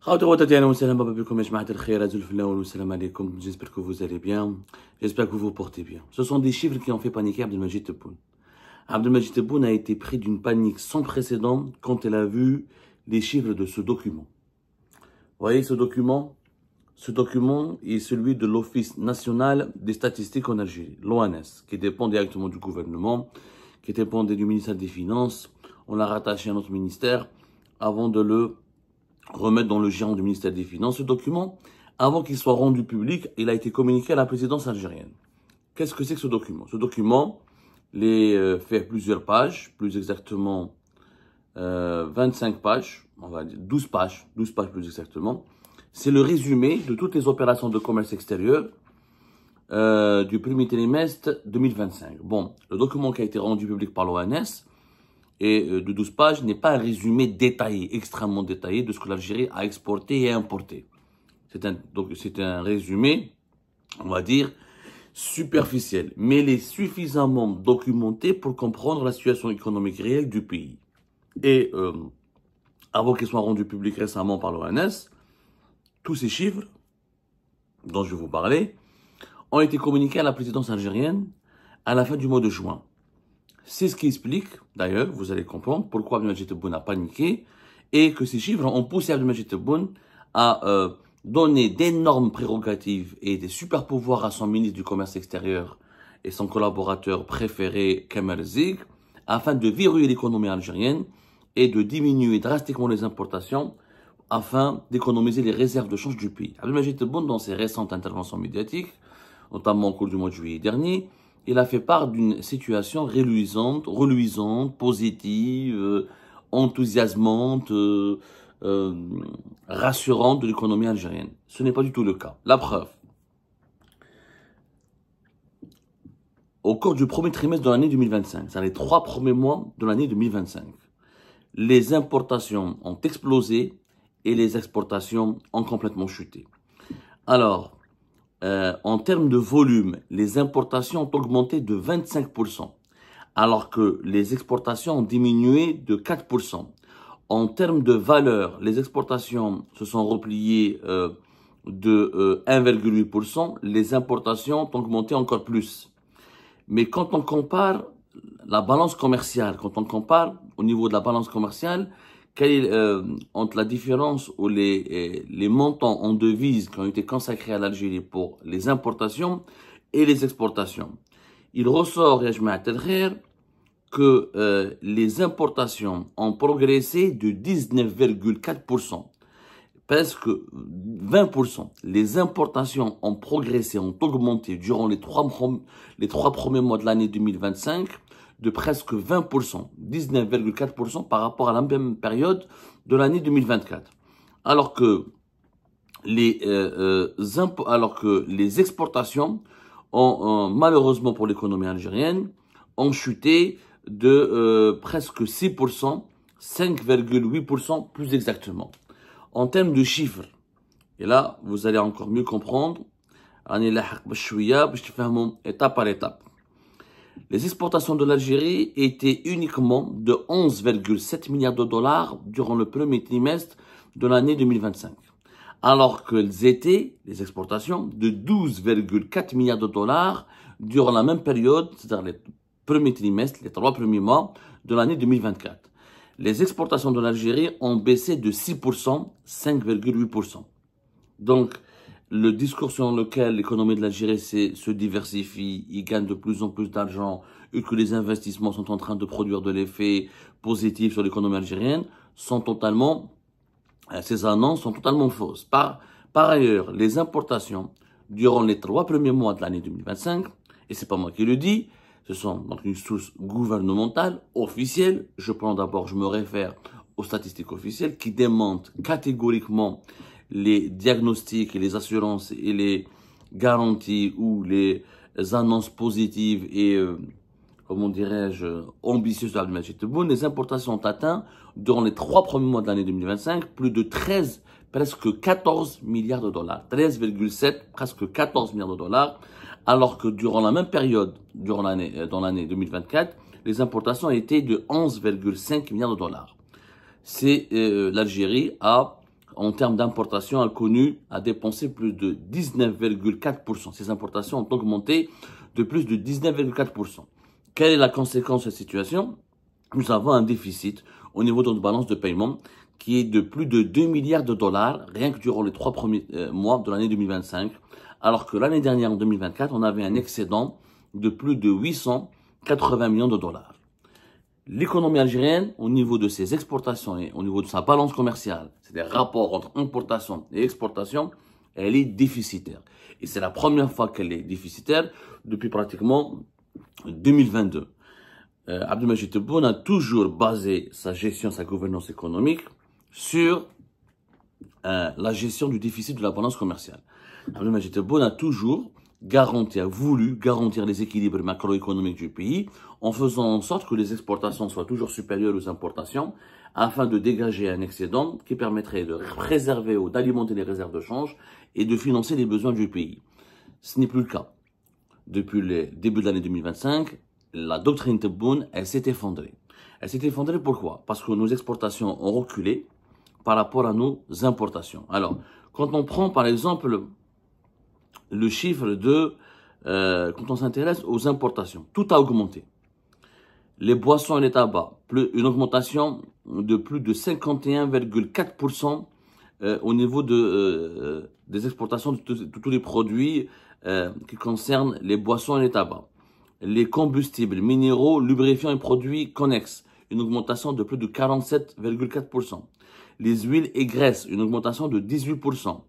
J'espère que vous allez bien, j'espère que vous vous portez bien. Ce sont des chiffres qui ont fait paniquer Abdelmajid Tebboune. Abdelmajid Tebboune a été pris d'une panique sans précédent quand il a vu les chiffres de ce document. Vous voyez ce document? Ce document est celui de l'Office national des statistiques en Algérie, l'ONS, qui dépend directement du gouvernement, qui dépend du ministère des Finances. On l'a rattaché à notre ministère avant de le remettre dans le giron du ministère des Finances. Ce document, avant qu'il soit rendu public, il a été communiqué à la présidence algérienne. Qu'est-ce que c'est que ce document? Ce document fait plusieurs pages, plus exactement 25 pages, on va dire 12 pages plus exactement. C'est le résumé de toutes les opérations de commerce extérieur du premier trimestre 2025. Bon, le document qui a été rendu public par l'ONS et de 12 pages n'est pas un résumé détaillé, extrêmement détaillé de ce que l'Algérie a exporté et importé. C'est un résumé, on va dire, superficiel, mais il est suffisamment documenté pour comprendre la situation économique réelle du pays. Et avant qu'il soit rendu public récemment par l'ONS, tous ces chiffres dont je vais vous parler ont été communiqués à la présidence algérienne à la fin du mois de juin. C'est ce qui explique, d'ailleurs, vous allez comprendre pourquoi Abdelmajid Tebboune a paniqué et que ces chiffres ont poussé Abdelmajid Tebboune à donner d'énormes prérogatives et des super pouvoirs à son ministre du Commerce extérieur et son collaborateur préféré, Kamal Zig, afin de verrouiller l'économie algérienne et de diminuer drastiquement les importations afin d'économiser les réserves de change du pays. Abdelmajid Tebboune, dans ses récentes interventions médiatiques, notamment au cours du mois de juillet dernier, il a fait part d'une situation reluisante, positive, enthousiasmante, rassurante de l'économie algérienne. Ce n'est pas du tout le cas. La preuve. Au cours du premier trimestre de l'année 2025, c'est les 3 premiers mois de l'année 2025, les importations ont explosé et les exportations ont complètement chuté. Alors, en termes de volume, les importations ont augmenté de 25%, alors que les exportations ont diminué de 4%. En termes de valeur, les exportations se sont repliées de 1,8%, les importations ont augmenté encore plus. Mais quand on compare la balance commerciale, quand on compare au niveau de la balance commerciale, entre la différence ou les montants en devises qui ont été consacrés à l'Algérie pour les importations et les exportations. Il ressort, que les importations ont progressé de 19,4%, presque 20%. Les importations ont progressé, ont augmenté durant les trois premiers mois de l'année 2025, de presque 20%, 19,4% par rapport à la même période de l'année 2024. Alors que les exportations ont, malheureusement pour l'économie algérienne, ont chuté de presque 6%, 5,8% plus exactement. En termes de chiffres, et là, vous allez encore mieux comprendre, étape par étape. Les exportations de l'Algérie étaient uniquement de 11,7 milliards de dollars durant le premier trimestre de l'année 2025. Alors qu'elles étaient, les exportations, de 12,4 milliards de dollars durant la même période, c'est-à-dire les premiers trimestres, les 3 premiers mois de l'année 2024. Les exportations de l'Algérie ont baissé de 6%, 5,8%. Donc, le discours selon lequel l'économie de l'Algérie se diversifie, il gagne de plus en plus d'argent et que les investissements sont en train de produire de l'effet positif sur l'économie algérienne, ces annonces sont totalement fausses. Par ailleurs, les importations durant les 3 premiers mois de l'année 2025, et c'est pas moi qui le dis, ce sont donc une source gouvernementale, officielle, je me réfère aux statistiques officielles qui démentent catégoriquement les diagnostics et les assurances et les garanties ou les annonces positives et, comment dirais-je, ambitieuses de Abdelmajid Tebboune. Les importations ont atteint, durant les 3 premiers mois de l'année 2025, plus de presque 14 milliards de dollars. 13,7, presque 14 milliards de dollars. Alors que durant la même période, dans l'année 2024, les importations étaient de 11,5 milliards de dollars. L'Algérie a en termes d'importation, a dépensé plus de 19,4%. Ces importations ont augmenté de plus de 19,4%. Quelle est la conséquence de cette situation? Nous avons un déficit au niveau de notre balance de paiement qui est de plus de 2 milliards de dollars, rien que durant les 3 premiers mois de l'année 2025, alors que l'année dernière, en 2024, on avait un excédent de plus de 880 millions de dollars. L'économie algérienne, au niveau de ses exportations et au niveau de sa balance commerciale, c'est-à-dire rapport entre importation et exportation, elle est déficitaire. Et c'est la première fois qu'elle est déficitaire depuis pratiquement 2022. Abdelmajid Tebboune a toujours basé sa gestion, sa gouvernance économique sur la gestion du déficit de la balance commerciale. Abdelmajid Tebboune a toujours voulu garantir les équilibres macroéconomiques du pays en faisant en sorte que les exportations soient toujours supérieures aux importations afin de dégager un excédent qui permettrait de préserver ou d'alimenter les réserves de change et de financer les besoins du pays. Ce n'est plus le cas. Depuis le début de l'année 2025, la doctrine Tebboune, elle s'est effondrée. Elle s'est effondrée pourquoi? Parce que nos exportations ont reculé par rapport à nos importations. Alors, quand on prend par exemple le chiffre de, quand on s'intéresse aux importations, tout a augmenté. Les boissons et les tabacs, une augmentation de plus de 51,4% au niveau des exportations de tous les produits qui concernent les boissons et les tabacs. Les combustibles, minéraux, lubrifiants et produits connexes, une augmentation de plus de 47,4%. Les huiles et graisses, une augmentation de 18%.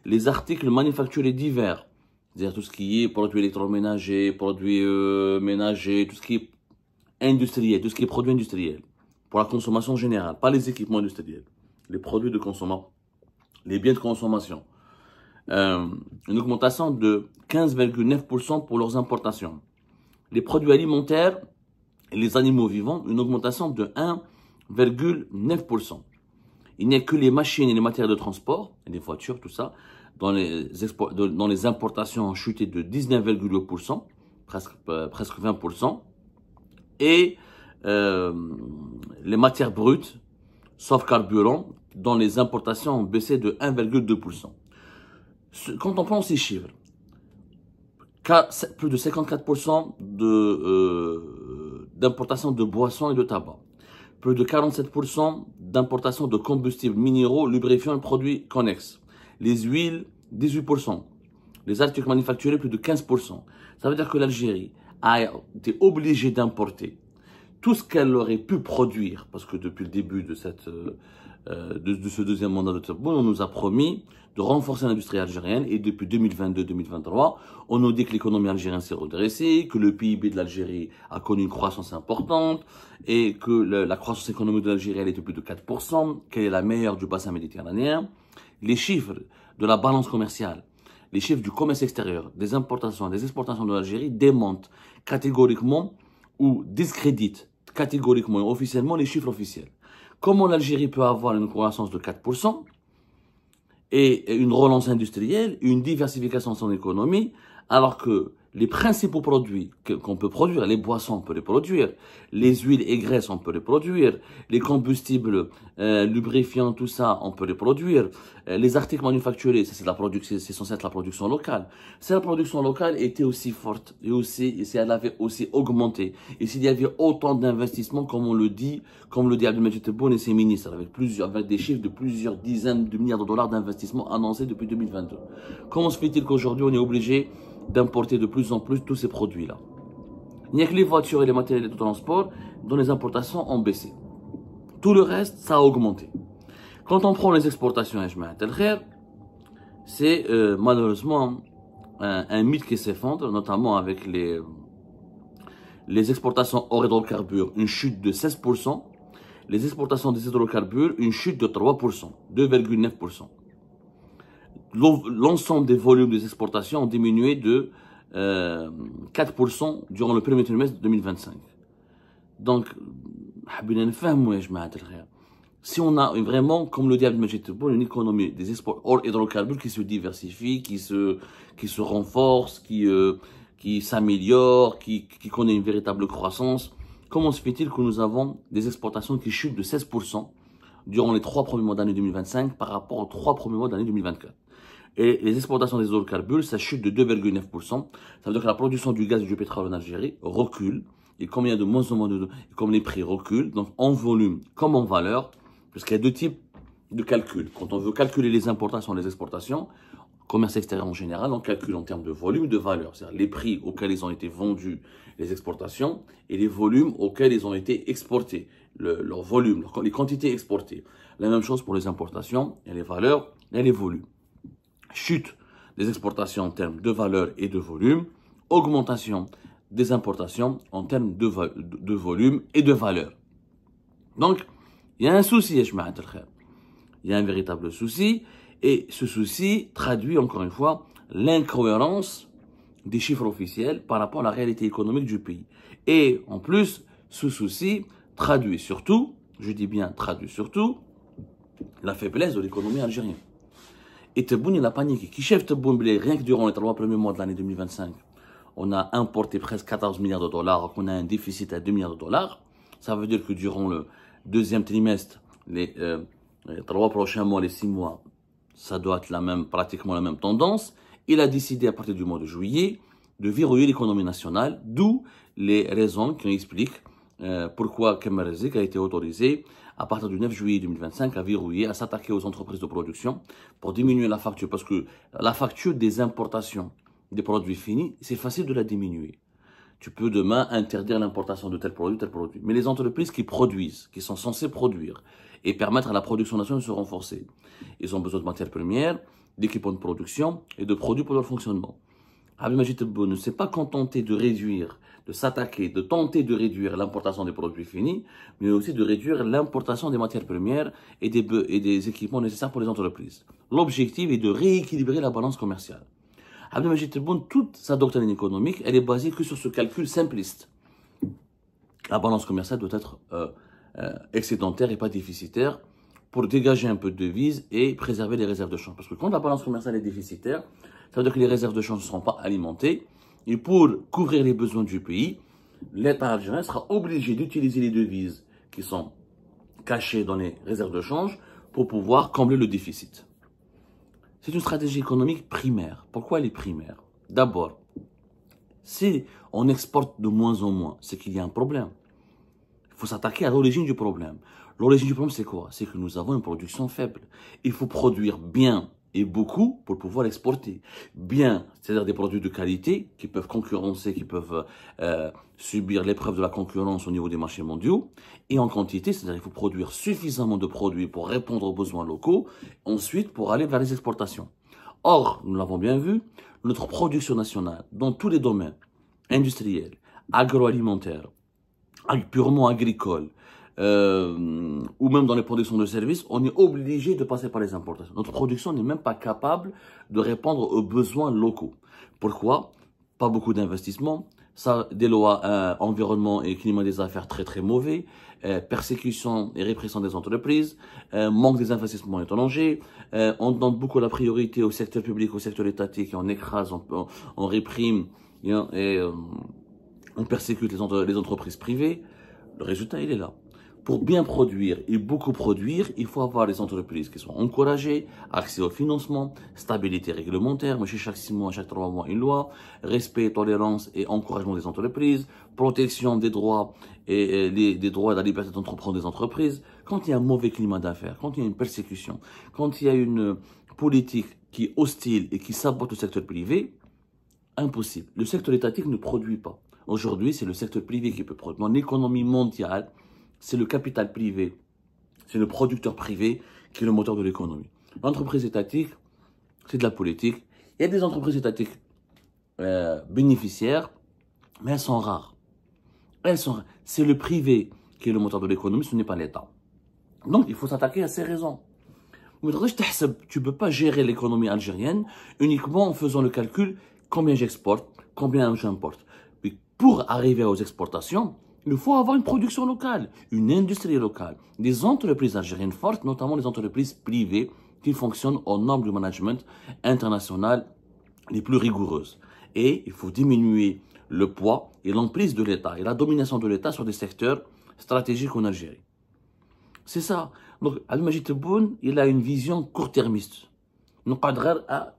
Les articles manufacturés divers, c'est-à-dire tout ce qui est produits électroménagers, produits ménagers, tout ce qui est industriel, tout ce qui est produits industriels, pour la consommation générale, pas les équipements industriels, les produits de consommation, les biens de consommation. Une augmentation de 15,9% pour leurs importations. Les produits alimentaires et les animaux vivants, une augmentation de 1,9%. Il n'y a que les machines et les matériels de transport, et les voitures, tout ça, dans les importations ont chuté de 19,2%, presque 20%. Et les matières brutes, sauf carburant, dans les importations ont baissé de 1,2%. Quand on prend ces chiffres, plus de 54% d'importation de boissons et de tabac, plus de 47% d'importation de combustibles minéraux, lubrifiants et produits connexes, les huiles, 18%, les articles manufacturés, plus de 15%. Ça veut dire que l'Algérie a été obligée d'importer tout ce qu'elle aurait pu produire, parce que depuis le début de ce deuxième mandat de Tebboune, on nous a promis de renforcer l'industrie algérienne, et depuis 2022-2023, on nous dit que l'économie algérienne s'est redressée, que le PIB de l'Algérie a connu une croissance importante, et que la croissance économique de l'Algérie elle est de plus de 4%, qu'elle est la meilleure du bassin méditerranéen. Les chiffres de la balance commerciale, les chiffres du commerce extérieur, des importations, des exportations de l'Algérie démentent catégoriquement ou discréditent catégoriquement et officiellement les chiffres officiels. Comment l'Algérie peut avoir une croissance de 4% et une relance industrielle, une diversification de son économie, alors que les principaux produits qu'on peut produire, les boissons, on peut les produire, les huiles et graisses, on peut les produire, les combustibles, lubrifiants, tout ça, on peut les produire, les articles manufacturés, c'est censé être la production locale. Si la production locale était aussi forte et si elle avait aussi augmenté, et s'il y avait autant d'investissements, comme le dit Abdelmajid Tebboune et ses ministres, avec des chiffres de plusieurs dizaines de milliards de dollars d'investissements annoncés depuis 2022. Comment se fait-il qu'aujourd'hui on est obligé d'importer de plus en plus tous ces produits-là? Il n'y a que les voitures et les matériels de transport dont les importations ont baissé. Tout le reste, ça a augmenté. Quand on prend les exportations, c'est malheureusement un mythe qui s'effondre, notamment avec les exportations hors hydrocarbures, une chute de 16%, les exportations des hydrocarbures, une chute de 3%, 2,9%. L'ensemble des volumes des exportations ont diminué de 4% durant le premier trimestre de 2025. Donc, si on a vraiment, comme le dit Abdelmajid Tebboune, une économie des exports hors hydrocarbures qui se diversifie, qui se renforce, qui s'améliore, qui connaît une véritable croissance, comment se fait-il que nous avons des exportations qui chutent de 16% durant les 3 premiers mois d'année 2025 par rapport aux 3 premiers mois d'année 2024. Et les exportations des hydrocarbures, ça chute de 2,9%. Ça veut dire que la production du gaz et du pétrole en Algérie recule. Et comme il y a de moins en moins comme les prix reculent, donc en volume comme en valeur, parce qu'il y a deux types de calcul. Quand on veut calculer les importations et les exportations, commerce extérieur en général, on calcule en termes de volume et de valeur. C'est-à-dire les prix auxquels ils ont été vendus, les exportations, et les volumes auxquels ils ont été exportés. Leur volume, les quantités exportées. La même chose pour les importations, et les valeurs et les volumes. Chute des exportations en termes de valeur et de volume, augmentation des importations en termes de volume et de valeur. Donc, il y a un souci, il y a un véritable souci, et ce souci traduit encore une fois l'incohérence des chiffres officiels par rapport à la réalité économique du pays. Et en plus, ce souci traduit surtout, je dis bien traduit surtout, la faiblesse de l'économie algérienne. Et Tebboune, il a paniqué. Qui chef Tebboune, rien que durant les 3 premiers mois de l'année 2025, on a importé presque 14 milliards de dollars, qu'on a un déficit à 2 milliards de dollars. Ça veut dire que durant le deuxième trimestre, les 3 prochains mois, les 6 mois, ça doit être pratiquement la même tendance. Il a décidé à partir du mois de juillet de l'économie nationale, d'où les raisons qui expliquent pourquoi Kemal Rezik a été autorisé à partir du 9 juillet 2025 à verrouiller, à s'attaquer aux entreprises de production pour diminuer la facture. Parce que la facture des importations des produits finis, c'est facile de la diminuer. Tu peux demain interdire l'importation de tel produit, tel produit. Mais les entreprises qui produisent, qui sont censées produire et permettre à la production nationale de se renforcer, ils ont besoin de matières premières, d'équipements de production et de produits pour leur fonctionnement. Abdelmajid Tebboune ne s'est pas contenté de réduire, de s'attaquer, de tenter de réduire l'importation des produits finis, mais aussi de réduire l'importation des matières premières et des équipements nécessaires pour les entreprises. L'objectif est de rééquilibrer la balance commerciale. Abdelmajid Tebboune, toute sa doctrine économique, elle est basée que sur ce calcul simpliste. La balance commerciale doit être excédentaire et pas déficitaire pour dégager un peu de devises et préserver les réserves de change. Parce que quand la balance commerciale est déficitaire, ça veut dire que les réserves de change ne seront pas alimentées. Et pour couvrir les besoins du pays, l'État algérien sera obligé d'utiliser les devises qui sont cachées dans les réserves de change pour pouvoir combler le déficit. C'est une stratégie économique primaire. Pourquoi elle est primaire? D'abord, si on exporte de moins en moins, c'est qu'il y a un problème. Il faut s'attaquer à l'origine du problème. L'origine du problème, c'est quoi? C'est que nous avons une production faible. Il faut produire bien et beaucoup pour pouvoir exporter. Bien, c'est-à-dire des produits de qualité qui peuvent concurrencer, qui peuvent subir l'épreuve de la concurrence au niveau des marchés mondiaux. Et en quantité, c'est-à-dire qu'il faut produire suffisamment de produits pour répondre aux besoins locaux, ensuite pour aller vers les exportations. Or, nous l'avons bien vu, notre production nationale, dans tous les domaines, industriels, agroalimentaires, purement agricoles, ou même dans les productions de services, on est obligé de passer par les importations. Notre production n'est même pas capable de répondre aux besoins locaux. Pourquoi? Pas beaucoup d'investissements, des lois environnement et climat des affaires très très mauvais, persécution et répression des entreprises, manque des investissements étrangers, on donne beaucoup la priorité au secteur public, au secteur étatique, et on écrase, on réprime et on persécute les entreprises privées. Le résultat, il est là. Pour bien produire et beaucoup produire, il faut avoir des entreprises qui sont encouragées, accès au financement, stabilité réglementaire, mais chaque 6 mois, chaque 3 mois, une loi, respect, tolérance et encouragement des entreprises, protection des droits et des droits et de la liberté d'entreprendre des entreprises. Quand il y a un mauvais climat d'affaires, quand il y a une persécution, quand il y a une politique qui est hostile et qui sabote le secteur privé, impossible. Le secteur étatique ne produit pas. Aujourd'hui, c'est le secteur privé qui peut produire. Dans l'économie mondiale, c'est le capital privé, c'est le producteur privé qui est le moteur de l'économie. L'entreprise étatique, c'est de la politique. Il y a des entreprises étatiques bénéficiaires, mais elles sont rares. C'est le privé qui est le moteur de l'économie, ce n'est pas l'État. Donc, il faut s'attaquer à ces raisons. Tu ne peux pas gérer l'économie algérienne uniquement en faisant le calcul combien j'exporte, combien j'importe. Pour arriver aux exportations, il faut avoir une production locale, une industrie locale, des entreprises algériennes fortes, notamment les entreprises privées qui fonctionnent aux normes du management international les plus rigoureuses. Et il faut diminuer le poids et l'emprise de l'État et la domination de l'État sur des secteurs stratégiques en Algérie. C'est ça. Donc, Abdelmajid Tebboune, il a une vision court-termiste.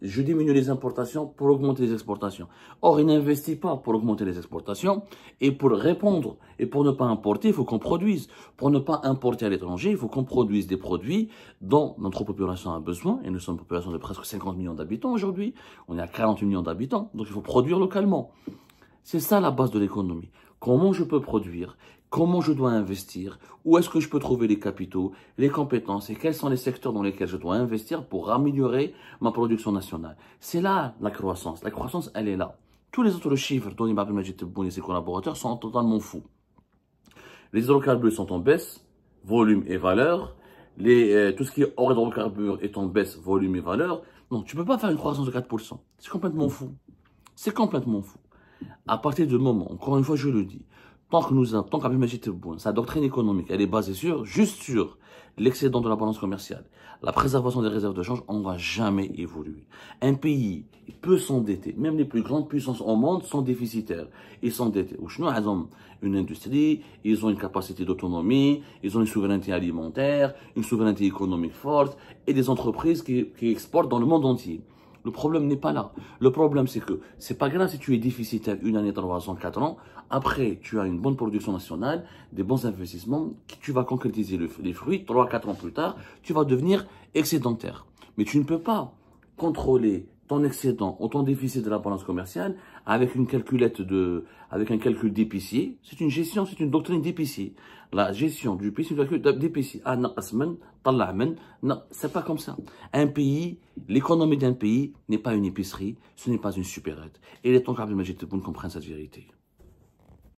Je diminue les importations pour augmenter les exportations. Or, il n'investit pas pour augmenter les exportations. Et pour répondre, et pour ne pas importer, il faut qu'on produise. Pour ne pas importer à l'étranger, il faut qu'on produise des produits dont notre population a besoin. Et nous sommes une population de presque 50 millions d'habitants aujourd'hui. On est à 48 millions d'habitants. Donc, il faut produire localement. C'est ça la base de l'économie. Comment je peux produire? Comment je dois investir? Où est-ce que je peux trouver les capitaux, les compétences et quels sont les secteurs dans lesquels je dois investir pour améliorer ma production nationale? C'est là la croissance. La croissance, elle est là. Tous les autres chiffres dont Abdelmajid Tebboune et ses collaborateurs sont totalement fous. Les hydrocarbures sont en baisse, volume et valeur. Tout ce qui est hors hydrocarbures est en baisse, volume et valeur. Non, tu ne peux pas faire une croissance de 4%. C'est complètement fou. C'est complètement fou. À partir du moment, encore une fois, je le dis, tant qu'Abdelmajid Tebboune, sa doctrine économique, elle est basée juste sur l'excédent de la balance commerciale, la préservation des réserves de change, on ne va jamais évoluer. Un pays peut s'endetter, même les plus grandes puissances au monde sont déficitaires. Ils s'endettent. Ils ont une industrie, ils ont une capacité d'autonomie, ils ont une souveraineté alimentaire, une souveraineté économique forte et des entreprises qui exportent dans le monde entier. Le problème n'est pas là. Le problème, c'est que c'est pas grave si tu es déficitaire une année, 3 ans, 4 ans. Après, tu as une bonne production nationale, des bons investissements, tu vas concrétiser les fruits. 3 4 ans plus tard, tu vas devenir excédentaire. Mais tu ne peux pas contrôler ton excédent ou ton déficit de la balance commerciale avec une calculette avec un calcul d'épicier. C'est une gestion, c'est une doctrine d'épicier. La gestion du pays, c'est une calcul d'épicier. Non, c'est pas comme ça. Un pays, l'économie d'un pays n'est pas une épicerie, ce n'est pas une supérette. Et il est temps qu'Abdelmajid Tebboune comprenne cette vérité.